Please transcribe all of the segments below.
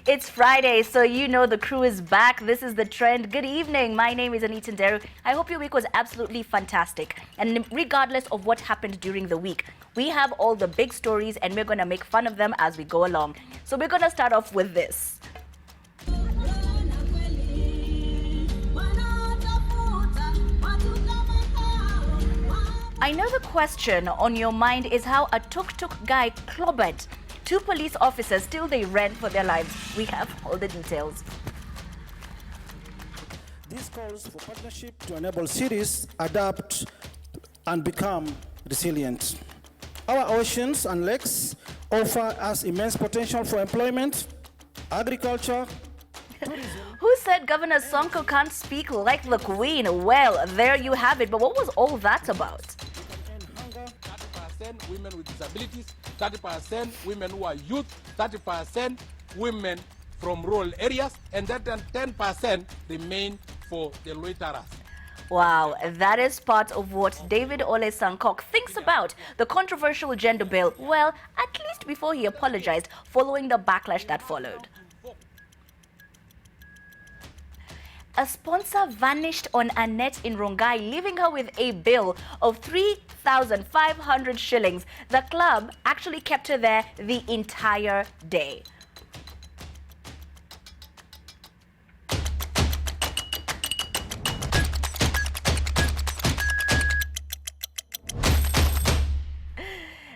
It's Friday, so you know the crew is back. This is The Trend. Good evening. My name is Anita Nderu. I hope your week was absolutely fantastic. And regardless of what happened during the week, we have all the big stories and we're going to make fun of them as we go along. So we're going to start off with this. I know the question on your mind is how a Tuk Tuk guy clobbered two police officers till they ran for their lives. We have all the details. This calls for partnership to enable cities adapt and become resilient. Our oceans and lakes offer us immense potential for employment, agriculture, tourism. Who said Governor Sonko can't speak like the Queen? Well, there you have it. But what was all that about? 30% women with disabilities, 30% women who are youth, 30% women from rural areas, and that 10% remain for the loiterers. Wow, that is part of what David Ole Sankok thinks about the controversial gender bill. Well, at least before he apologized following the backlash that followed. A sponsor vanished on Annette in Rongai, leaving her with a bill of 3,500 shillings. The club actually kept her there the entire day.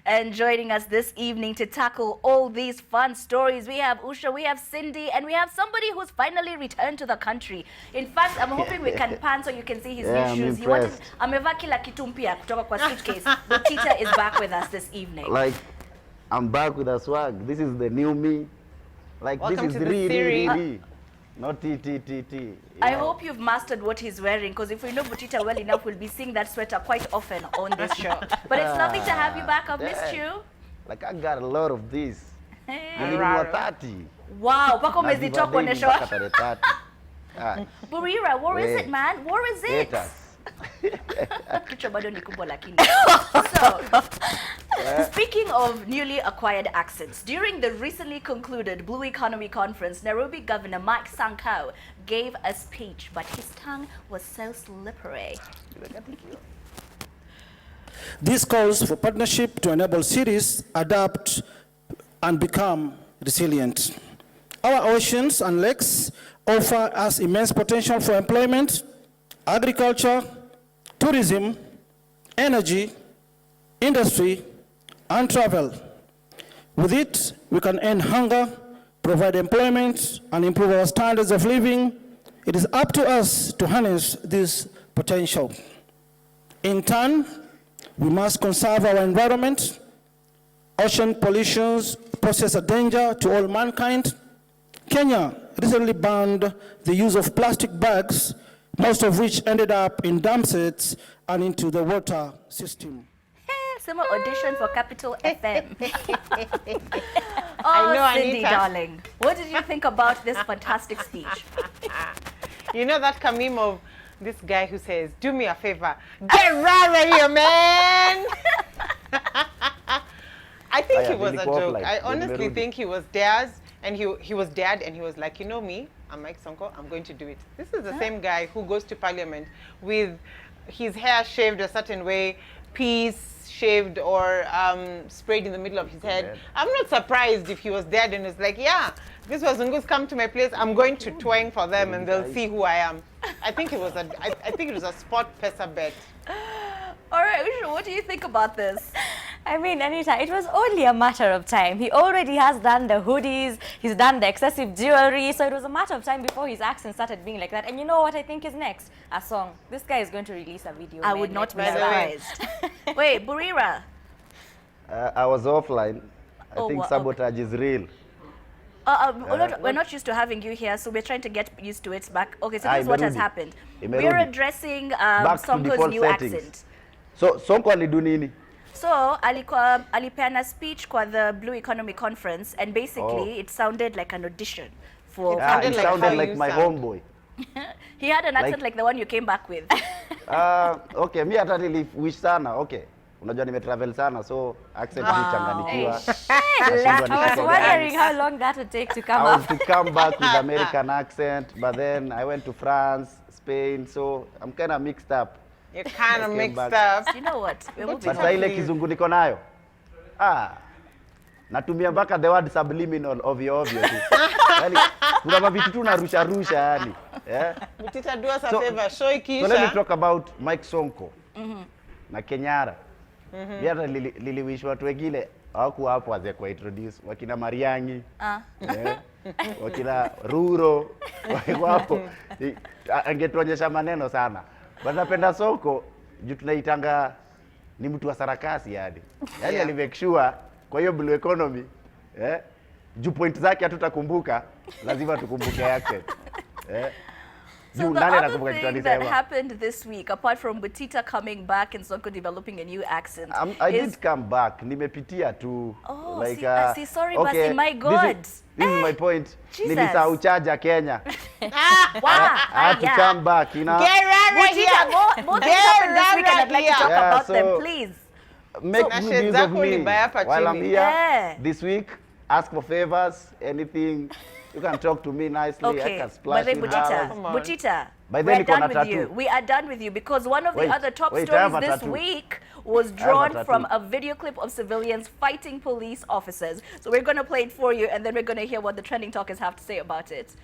And joining us this evening to tackle all these fun stories, we have Usha, we have Cindy, and we have somebody who's finally returned to the country. In fact, I'm hoping we can pan so you can see his new shoes. He wanted amevaa kila kitu mpya kutoka kwa suitcase. Butita is back with us this evening. Like, I'm back with a swag. This is the new me. Like, Welcome this is to the really, not TTTT. I hope you've mastered what he's wearing, because if we know Butita well enough, we'll be seeing that sweater quite often on this show. But it's lovely to have you back. I've missed you. Like, I got a lot of this. Hey. You need more 30. Wow, pako umezitoka onesho. Burera, where is Wait. it, man? Where is it? Haters. Kichwa bado ni kubwa lakini. So, speaking of newly acquired accents, during the recently concluded Blue Economy Conference, Nairobi Governor Mike Sonko gave a speech, but his tongue was so slippery. This calls for partnership to enable cities adapt and become resilient. Our oceans and lakes offer us immense potential for employment, agriculture, tourism, energy, industry, and travel. With it, we can end hunger, provide employment, and improve our standards of living. It is up to us to harness this potential. In turn, we must conserve our environment. Ocean pollution poses a danger to all mankind. Kenya recently banned the use of plastic bags, most of which ended up in dump sites and into the water system. Summer audition for Capital FM. I know, Cindy, Anita. darling, what did you think about this fantastic speech? You know that meme of this guy who says, "Do me a favor, get right here, man." I think he was a joke. I honestly think he was theirs, and he was dead, and he was like, you know me, I'm Mike Sonko, I'm going to do it. This is the same guy who goes to parliament with his hair shaved a certain way, peace shaved or sprayed in the middle of his head. I'm not surprised if he was dead and was like, yeah, this was Zungus come to my place, I'm going to twang for them and they'll see who I am. I think it was a spot pesa bet. All right, Usha, what do you think about this? I mean, Anita, it was only a matter of time. He already has done the hoodies, he's done the excessive jewelry, so it was a matter of time before his accent started being like that. And you know what I think is next? A song. This guy is going to release a video. I would not be surprised. Wait, Burera. I was offline. I think wow, sabotage is real. We're not used to having you here, so we're trying to get used to it back. Okay, so this is what has happened. We're addressing Sonko's new accent. So, Sonko alidu nini? So, alipeana speech kwa the Blue Economy Conference, and basically it sounded like an audition for... It sounded like my homeboy. He had an accent like the one you came back with. Okay, me atali wish sana, okay. unajua nimetravel sana so accent huchanganikiwa. I was wondering how long that would take to come I was up. to come back with American accent, but then I went to France, Spain, so I'm kind of mixed up. You're kind of mixed back. up. You know what? We're moving But ile kizungu niko nayo. Natumia mpaka the word subliminal ovyo tu. Yaani kuna mavitu tu narusha yani. Butita, do us a favor, show ikisha. So let me talk about Mike Sonko. Na Kenyara. Hata liliwish watu wengine hawakuwa hapo waze kwa introduce wakina Mariangi. Wakina Ruro hapo. Angetuonyesha maneno sana. But napenda Sonko juu tunaitanga ni mtu wa sarakasi yani. Yaani alimake sure kwa hiyo blue economy juu point zake hatutakumbuka lazima tukumbuke yake. So the other thing that happened this week, apart from Butita coming back and Sonko developing a new accent, I did come back. Nimepitia tu. Oh, like, see, sorry, okay, Basi, my God. This is my point. Nilisahau charger Kenya. Wow. I had to come back, you know. Get right here. More things happened this week and I'd like to talk about them, please. Make good use of me while I'm here this week. Ask for favors, anything. You can talk to me nicely. Okay. I can splash in Butita, we're done with you. We are done with you because one of the other top stories this week was drawn from a video clip of civilians fighting police officers. So we're going to play it for you and then we're going to hear what the trending talkers have to say about it.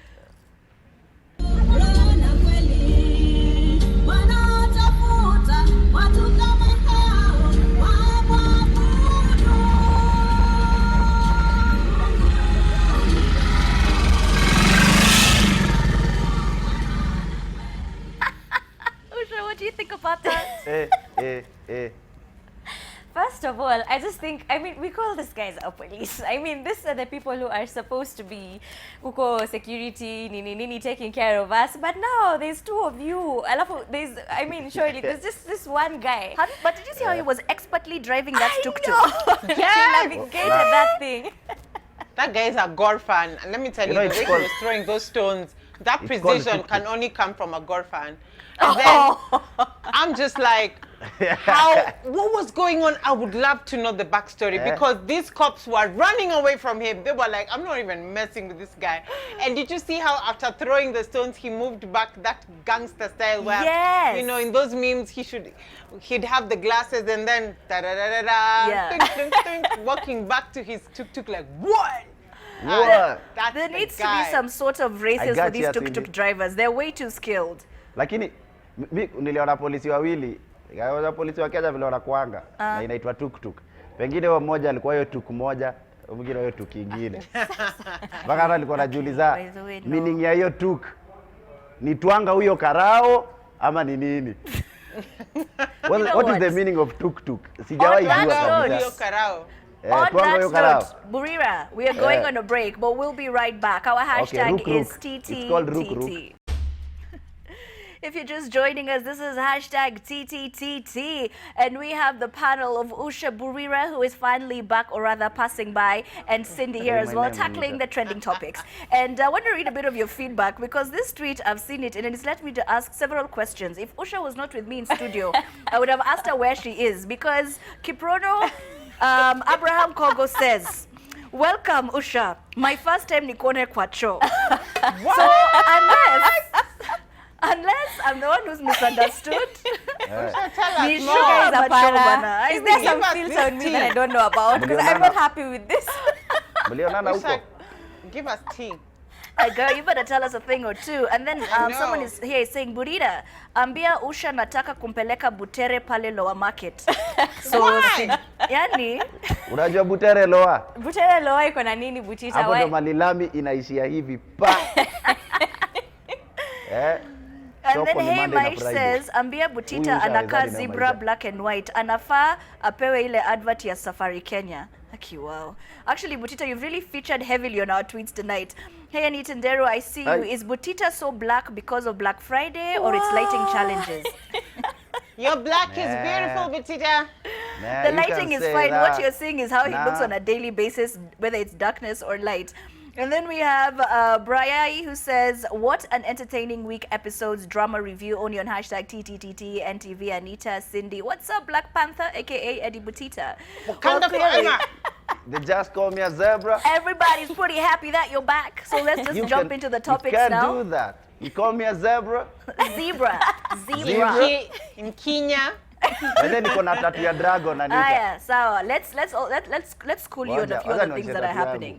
What do you think about that? First of all, I just think, I mean, we call these guys our police. I mean, these are the people who are supposed to be uko security, nini, taking care of us. But now there's two of you. I mean, surely there's just this one guy. But did you see how he was expertly driving that tuk-tuk? He navigated that thing. That guy is a gore fan. And let me tell you, the way he was throwing those stones, that precision can only come from a gore fan. And then I'm just like, what was going on? I would love to know the backstory because these cops were running away from him. They were like, I'm not even messing with this guy. And did you see how after throwing the stones, he moved back that gangster style where, you know, in those memes, he'd have the glasses and then walking back to his tuk-tuk like, what? There needs to be some sort of races for these tuk-tuk drivers. They're way too skilled. Lakini niliona polisi wawili, polisi wa Kenya vile wanakuanga na inaitwa tuk-tuk. Pengine wao mmoja alikuwa hiyo tuk moja, mwingine hiyo tuk nyingine. Mpaka hata alikuwa anajiuliza meaning ya hiyo tuk. Ni twanga huyo karao ama ni nini? What is the meaning of tuk-tuk? Sijawahi jua kabisa. On that note, Burera, we are going on a break, but we'll be right back. Our hashtag is TTTT. It's called Ruk. If you're just joining us, this is hashtag TTTT, and we have the panel of Usha Burera, who is finally back, or rather passing by, and Cindy here as well, tackling the trending topics. And I want to read a bit of your feedback, because this tweet, I've seen it, and it's led me to ask several questions. If Usha was not with me in studio, I would have asked her where she is, because Kiprono Abraham Kogo says, welcome, Usha. My first time nikone kwa cho. So, unless I'm the one who's misunderstood. Is there some filter on me that I don't know about? Because I'm not happy with this. Give us tea. Girl, you better tell us a thing or two. And then someone is here saying, Burera, ambia Usha nataka kumpeleka Butere pale Lower Market. So, yani? Unajua Butere Lower? Butere Lower iko na nini Butita? Hapo ndo malilami inaishia hivi pa. And then Hey Maish says, ambia Butita anakaa zebra black and white. Anafaa apewe ile advert ya Safari Kenya. Wow. Actually, Butita, you've really featured heavily on our tweets tonight. Hey, Anitendero, I see you. Is Butita so black because of Black Friday or its lighting challenges? Your black is beautiful, Butita. The lighting is fine. What you're seeing is how he looks on a daily basis, whether it's darkness or light. And then we have Brayai who says, what an entertaining week episodes drama review only on hashtag TTTT, NTV, Anita, Cindy. What's up, Black Panther, aka Eddie Butita? Well, clearly, they just call me a zebra. everybody's pretty happy that you're back. So let's just jump into the topics now. You can't do that. You call me a zebra? Zebra. Zebra. In Kenya. And then niko na tattoo ya dragon, Anita. Yeah, so let's school you on a few other things that are happening.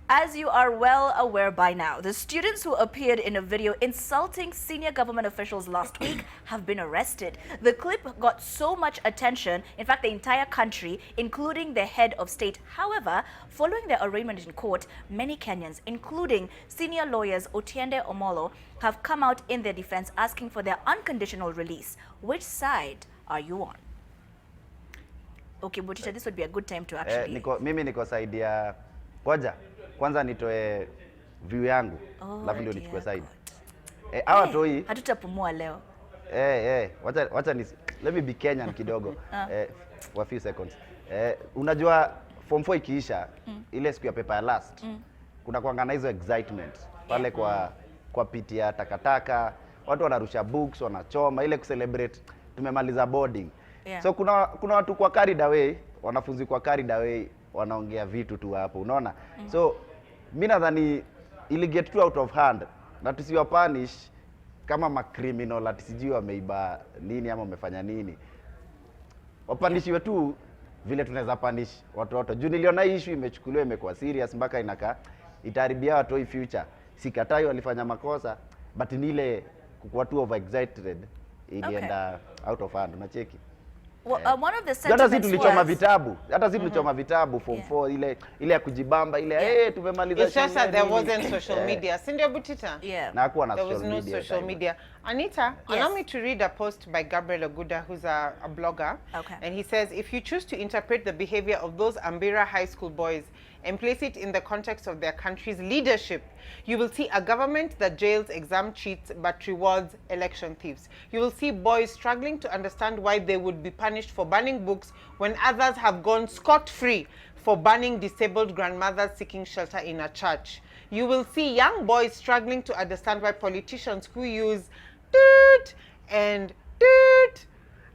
As you are well aware by now, the students who appeared in a video insulting senior government officials last week have been arrested. The clip got so much attention, in fact, the entire country, including the head of state. However, following their arraignment in court, many Kenyans, including senior lawyers Otiende Omolo, have come out in their defense asking for their unconditional release. Which side are you on? Okay, Butita, this would be a good time to actually... Mimi niko side ya... Kwanza nitoe view yangu, alafu ndio nichukue side. Hawa toi hatutapumua leo. Wacha let me be Kenyan kidogo. For a few seconds. Unajua form 4 ikiisha, ile siku ya paper ya last, kuna kuanga na hizo excitement pale kwa piti ya takataka, watu wanarusha books, wanachoma ile kucelebrate tumemaliza boarding. So kuna watu kwa carried away, wanafunzi kwa carried away wanaongea vitu tu hapo, unaona? So mimi nadhani ili get too out of hand na tusiwa punish kama ma criminal ati sijui wameiba nini ama wamefanya nini. Wapanishiwe tu vile tunaweza punish watoto. Juu niliona hii issue imechukuliwa imekuwa serious mpaka inaka itaharibia watu hii future. Sikatai walifanya makosa, but ni ile kukuwa too over excited ilienda out of hand, unacheki. Well, one of the sentiments hata si tulichoma vitabu form 4 ile ya kujibamba ile tumemaliza. It's just that there wasn't social media. Cindy Butita. Yeah. Na hakuwa na there was no social media. Anita, allow me to read a post by Gabriel Oguda, who's a blogger. Okay. And he says, if you choose to interpret the behavior of those Amira High School boys and place it in the context of their country's leadership, you will see a government that jails exam cheats but rewards election thieves. You will see boys struggling to understand why they would be punished for burning books when others have gone scot-free for burning disabled grandmothers seeking shelter in a church. You will see young boys struggling to understand why politicians who use toot and toot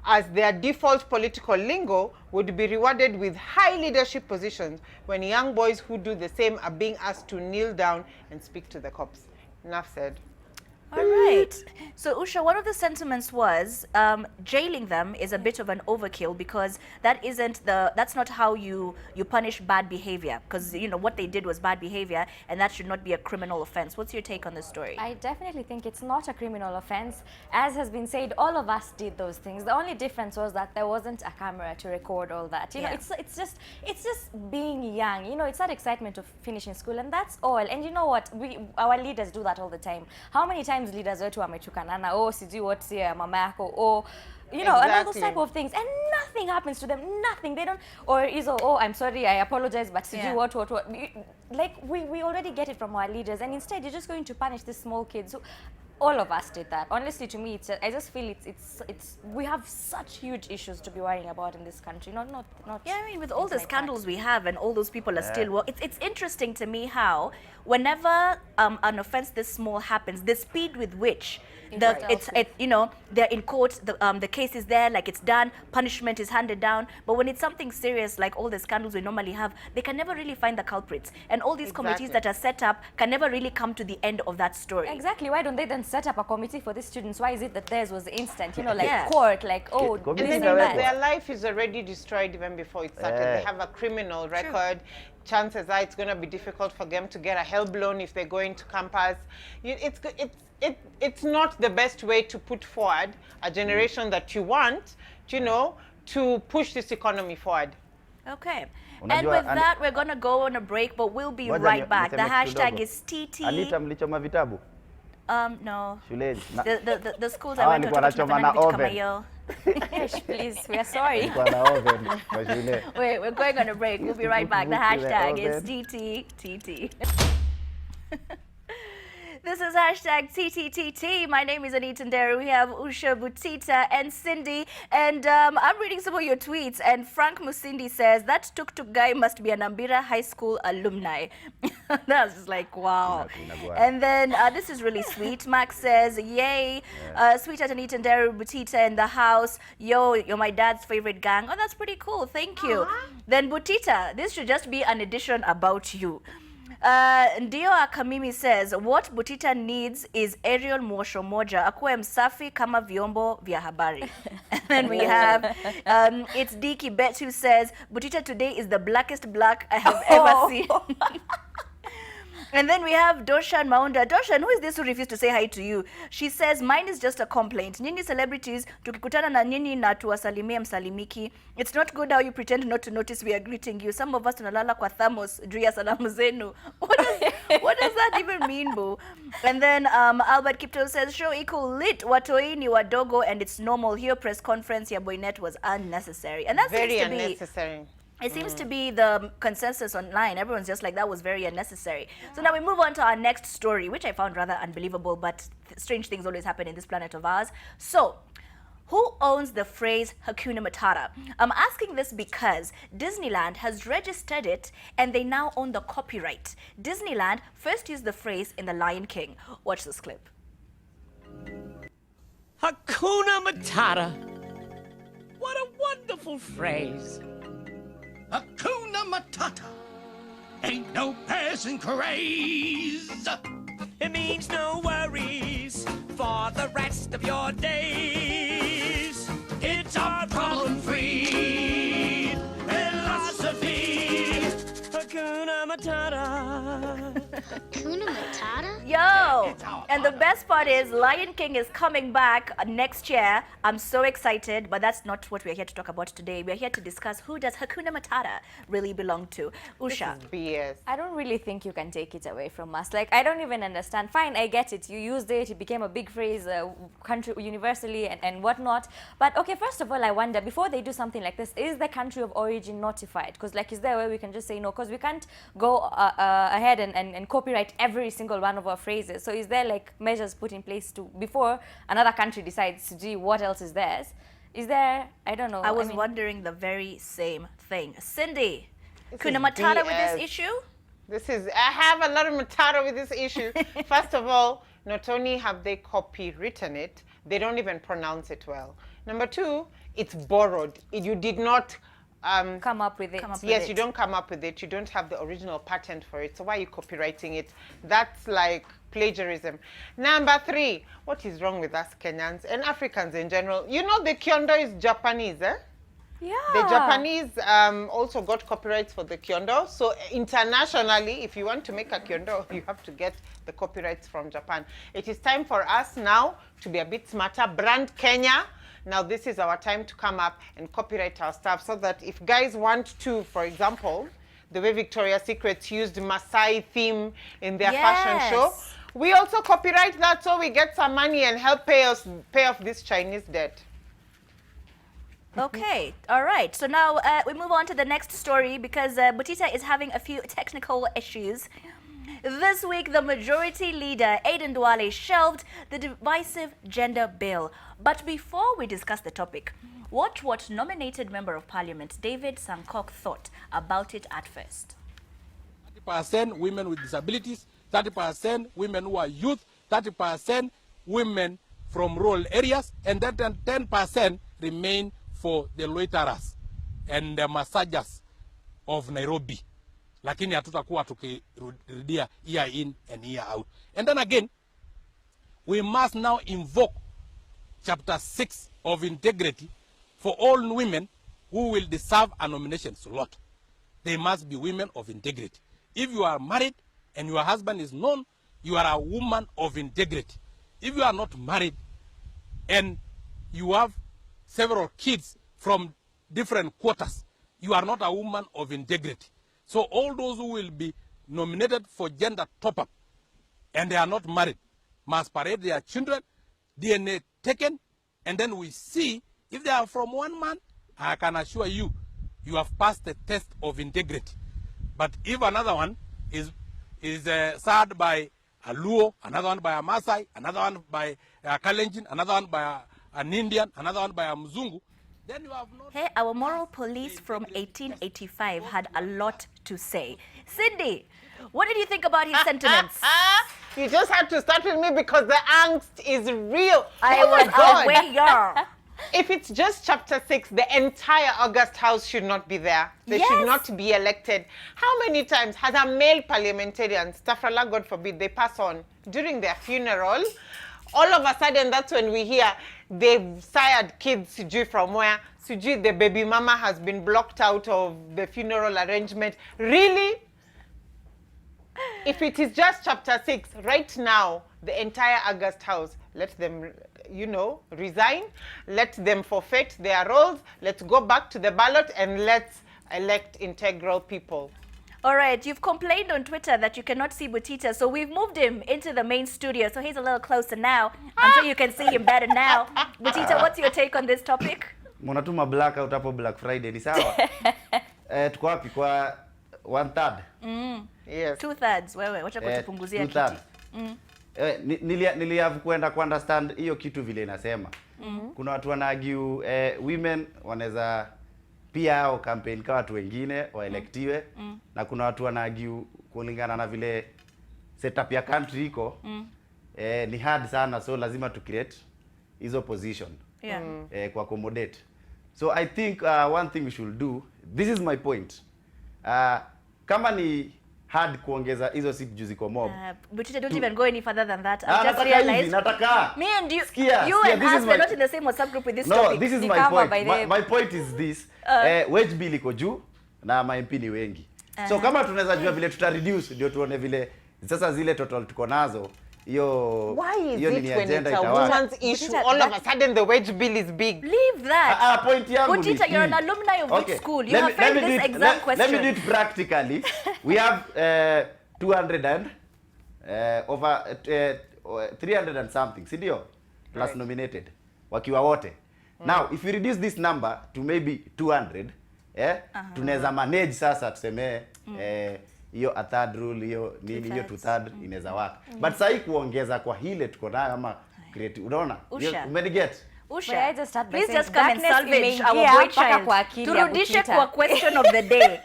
as their default political lingo would be rewarded with high leadership positions when young boys who do the same are being asked to kneel down and speak to the cops. Enough said. All right. So, Usha, one of the sentiments was jailing them is a bit of an overkill because that's not how you punish bad behavior, because you know what they did was bad behavior and that should not be a criminal offense. What's your take on this story? I definitely think it's not a criminal offense. As has been said, all of us did those things. The only difference was that there wasn't a camera to record all that. You know, it's just being young. You know, it's that excitement of finishing school, and that's all. And you know what? Our leaders do that all the time. How many times leaders wetu wamechukanana, sijui what's here mama yako, you know, and all those type of things, and nothing happens to them, nothing. They don't, or is I'm sorry, I apologize, but sijui what. Like we already get it from our leaders, and instead you're just going to punish these small kids. So all of us did that. Honestly, to me, I just feel we have such huge issues to be worrying about in this country. Not. Yeah, I mean, with all the scandals we have, and all those people are still working. It's interesting to me how, whenever an offense this small happens, the speed with which you know, they're in court, the case is there, like it's done, punishment is handed down. But when it's something serious, like all the scandals we normally have, they can never really find the culprits. And all these committees that are set up can never really come to the end of that story. Exactly. Why don't they then set up a committee for these students? Why is it that theirs was instant? You know, like court, like, their life is already destroyed even before it started. They have a criminal record. Chances are it's going to be difficult for them to get a help loan if they're going to campus. It's not the best way to put forward a generation that you want, you know, to push this economy forward. Okay. And with that, we're going to go on a break, but we'll be right back. The hashtag is TT. Anita, mlichoma vitabu? No. Shuleni. The schools I went to kama hiyo. Please, we are sorry. Wait, we're going on a break. We'll be right back. The hashtag is TTTT. This is hashtag TTTT. My name is Anita Ndera. We have Usha, Butita, and Cindy. And I'm reading some of your tweets. And Frank Musindi says, that Tuk Tuk guy must be an Amira High School alumni. That's just like, wow. And then this is really sweet. Max says, yay. Sweetheart Anita Ndera, Butita in the house. Yo, you're my dad's favorite gang. Oh, that's pretty cool. Thank you. Then Butita, this should just be an edition about you. Ndio Akamimi says, what Butita needs is Ariel Mwosho Moja, akuwe msafi kama vyombo vya habari. And then we have, it's Diki Bet who says, Butita today is the blackest black I have ever seen. And then we have Doshan Maunda. Doshan, who is this who refused to say hi to you? She says, mine is just a complaint. Nyinyi celebrities, tukikutana na nyinyi na tuwasalimie msalimiki. It's not good how you pretend not to notice we are greeting you. Some of us tunalala kwa thermos, juu ya salamu zenu. What does that even mean, boo? And then Albert Kipto says, show equal lit, watoi ni wadogo, and it's normal. Here press conference, ya Boynet was unnecessary. And that very seems to unnecessary. It seems to be the consensus online. Everyone's just like, that was very unnecessary. So now we move on to our next story, which I found rather unbelievable, but strange things always happen in this planet of ours. So, who owns the phrase Hakuna Matata? I'm asking this because Disneyland has registered it and they now own the copyright. Disneyland first used the phrase in The Lion King. Watch this clip. Hakuna Matata. What a wonderful phrase. Hakuna Matata. Ain't no passing craze. It means no worries for the rest of your days. It's our problem-free philosophy. Hakuna Matata. Hakuna Matata? Yo! And the best part is Lion King is coming back next year. I'm so excited, but that's not what we're here to talk about today. We're here to discuss who does Hakuna Matata really belong to. Usha. BS. I don't really think you can take it away from us. Like, I don't even understand. Fine, I get it. You used it. It became a big phrase country universally and whatnot. But okay, first of all, I wonder, before they do something like this, is the country of origin notified? Because like, is there a way we can just say no? Because we can't go ahead and copyright every single one of our phrases. So is there like measures put in place to, before another country decides, gee, what else is theirs? Is there, I don't know. I mean, wondering the very same thing. Cindy, Hakuna Matata with this issue? I have a lot of matata with this issue. First of all, not only have they copywritten it, they don't even pronounce it well. Number two, it's borrowed. You did not come up with it. Yes, you don't come up with it. You don't have the original patent for it. So why are you copywriting it? That's like plagiarism. Number three, what is wrong with us Kenyans and Africans in general? You know the kyondo is Japanese, eh? Yeah. The Japanese also got copyrights for the kyondo. So internationally, if you want to make a kyondo, you have to get the copyrights from Japan. It is time for us now to be a bit smarter. Brand Kenya. Now this is our time to come up and copyright our stuff so that if guys want to, for example, the way Victoria's Secret used Maasai theme in their fashion show, we also copyright that so we get some money and help pay off this Chinese debt. Okay, all right. So now we move on to the next story because Butita is having a few technical issues. This week, the majority leader, Aden Duale, shelved the divisive gender bill. But before we discuss the topic, watch what nominated Member of Parliament David Sonko thought about it at first. 30% women with disabilities, 30% women who are youth, 30% women from rural areas, and then 10% remain for the loiterers and the massagers of Nairobi. Lakini hatutakuwa tukirudia year in and year out. And then again, we must now invoke chapter 6 of integrity for all women who will deserve a nomination slot. They must be women of integrity. If you are married and your husband is known, you are a woman of integrity. If you are not married and you have several kids from different quarters, you are not a woman of integrity. So all those who will be nominated for gender top-up and they are not married must parade their children, DNA taken, and then we see if they are from one man, I can assure you, you have passed the test of integrity. But if another one is served by a Luo, another one by a Maasai, another one by a Kalenjin, another one by an Indian, another one by a Mzungu, then you have not... Hey, our moral police from 1885 had a lot to say. Cindy, what did you think about his sentiments? You just had to start with me because the angst is real. I was aware. If it's just chapter 6, the entire August House should not be there. They should not be elected. How many times has a male parliamentarian, Stafrala, God forbid, they pass on during their funeral? All of a sudden, that's when we hear they've sired kids, Suji, from where? Suji, the baby mama has been blocked out of the funeral arrangement. Really? If it is just chapter 6, right now, the entire August House, let them, you know, resign. Let them forfeit their roles. Let's go back to the ballot and let's elect integral people. All right, you've complained on Twitter that you cannot see Butita, so we've moved him into the main studio, so he's a little closer now. I'm sure you can see him better now. Butita, what's your take on this topic? Mnatuma blackout hapo Black Friday ni sawa? Tuko wapi kwa 1/3? Yes. 2/3. Wewe wacha kutupunguzia kiti. 2/3. Niliavu kwenda ku understand hiyo kitu vile inasema. Kuna watu wanaargue women wanaweza pia au campaign kwa watu wengine waelektiwe, na kuna watu wanaargue kulingana na vile setup ya country iko ni hard sana, so lazima to create hizo position ku accommodate. So I think one thing we should do, this is my point, kama ni hard kuongeza hizo siku juzi kwa mob. But don't even go any further than that. I just realized me and you, you and us were not in the same WhatsApp group with this topic. No, this is my point. My point is this. Wage bill iko juu na MP ni wengi. So kama tunaweza jua vile tuta reduce ndio tuone vile sasa zile total tuko nazo. Why is it when it's a woman's issue, all of a sudden the wage bill is big? Leave that. Point yangu ni Butita, you're an alumni of which school? You have failed this exam question. Let me do it practically. We have 200 and over 300 and something, sindio? Plus nominated. Wakiwa wote. Now, if you reduce this number to maybe 200, tunaweza manage sasa tuseme hiyo a third rule, hiyo nini, hiyo 2/3 inaweza work. But sasa hii kuongeza kwa hile tuko nayo ama create, unaona? Umeniget? Usha, please just come and salvage our boy child. Turudishe kwa question of the day.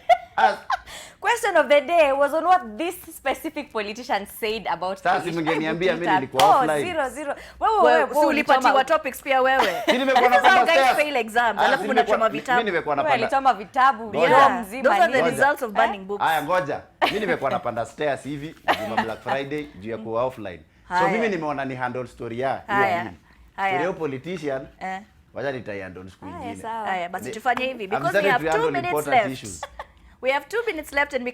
Question of the day was on what this specific politician said about sasa mngeniambia mimi nilikuwa offline. 0. Wewe ulipatiwa topics pia wewe. Mimi nimekuwa napanda guys fail exams. Alafu mnachoma vitabu. Mimi nimekuwa napanda. Alisoma vitabu mzima. Those are the results of burning books. Haya ngoja. Mimi nimekuwa napanda stairs hivi Juma Black Friday juu ya kuwa offline. So mimi nimeona ni handle story ya hiyo nini. Story politician. Wacha nitaihandle siku nyingine. Haya basi tufanye hivi because we have 2 minutes left. We have 2 minutes left and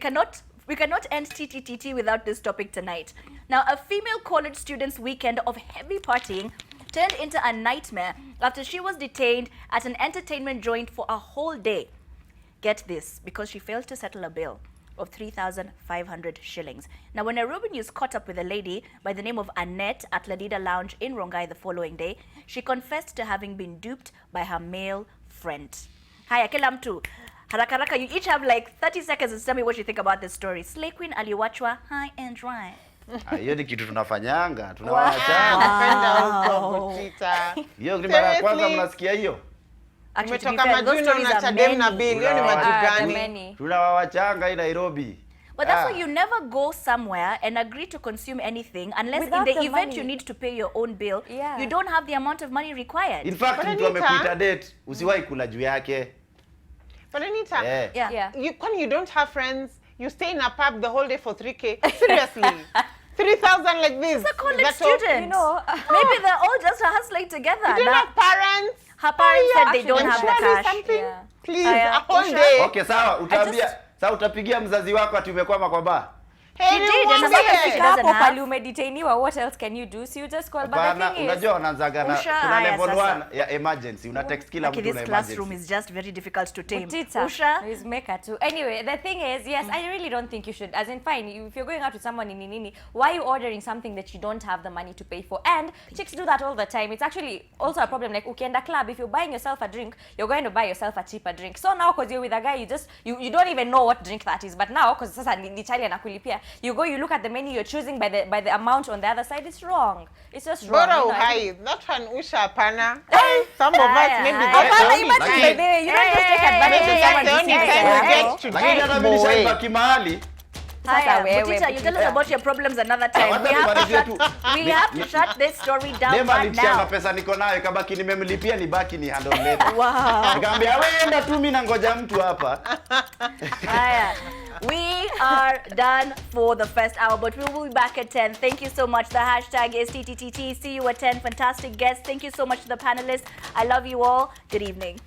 we cannot end TTTT without this topic tonight. Now, a female college student's weekend of heavy partying turned into a nightmare after she was detained at an entertainment joint for a whole day. Get this, because she failed to settle a bill of 3,500 shillings. Now, when Nairobi News caught up with a lady by the name of Annette at Ladida Lounge in Rongai the following day, she confessed to having been duped by her male friend. Haya, kila mtu. Haraka, you each have like 30 seconds to tell me what you think about this story. Slay Queen aliwachwa high and dry. Hiyo ni kitu tunafanyanga, tunawachana. Hiyo ni mara ya kwanza mnasikia hiyo? Umetoka Majuno na Chadem na Bill, hiyo ni majugani. Tunawachanga hii Nairobi. But that's why you never go somewhere and agree to consume anything unless without in the event money. You need to pay your own bill, you don't have the amount of money required. In fact, mtu amekuita date, usiwahi kula juu yake. But Anita, yeah. You don't have friends, you stay in a pub the whole day for 3K. Seriously. 3,000 like this. It's a college student. You know, maybe they're all just hustling together. You don't have parents. Her parents said they don't have the cash. Please, a whole day. Okay, sawa, utapigia mzazi wako ati umekwama kwa bar. He did, and the fact hapo pale umedetainiwa, what else can you do? So you just call, but the thing is, unajua unaanzaga na kuna level 1 ya emergency, una text kila mtu na emergency. This classroom is just very difficult to tame. Usha is maker too. Anyway, the thing is, yes, I really don't think you should, as in fine, if you're going out with someone in nini, why are you ordering something that you don't have the money to pay for? And chicks do that all the time. It's actually also a problem. Like ukienda club, if you're buying yourself a drink, you're going to buy yourself a cheaper drink. So now because you're with a guy, you don't even know what drink that is. But now because sasa ni chali anakulipia, You go, you look at the menu, you're choosing by the amount on the other side. It's wrong. It's just wrong. Bora you know, uhai, that one usha pana. Some of us maybe Hapana, that's imagine by the way, you don't just take advantage of that's the someone only who's time we get to Lakini hata mimi nishabaki mahali. Haya, wewe, Butita, you tell us about your problems another time. Wacha We have to shut this story down Dema right alitia na now. pesa niko nayo kabaki nimemlipia nibaki ni handle later. Wow. Nikamwambia wewe enda tu mimi nangoja mtu hapa. Haya. We are done for the first hour, but we will be back at 10. Thank you so much. The hashtag is TTTT. See you at 10. Fantastic guests. Thank you so much to the panelists. I love you all. Good evening.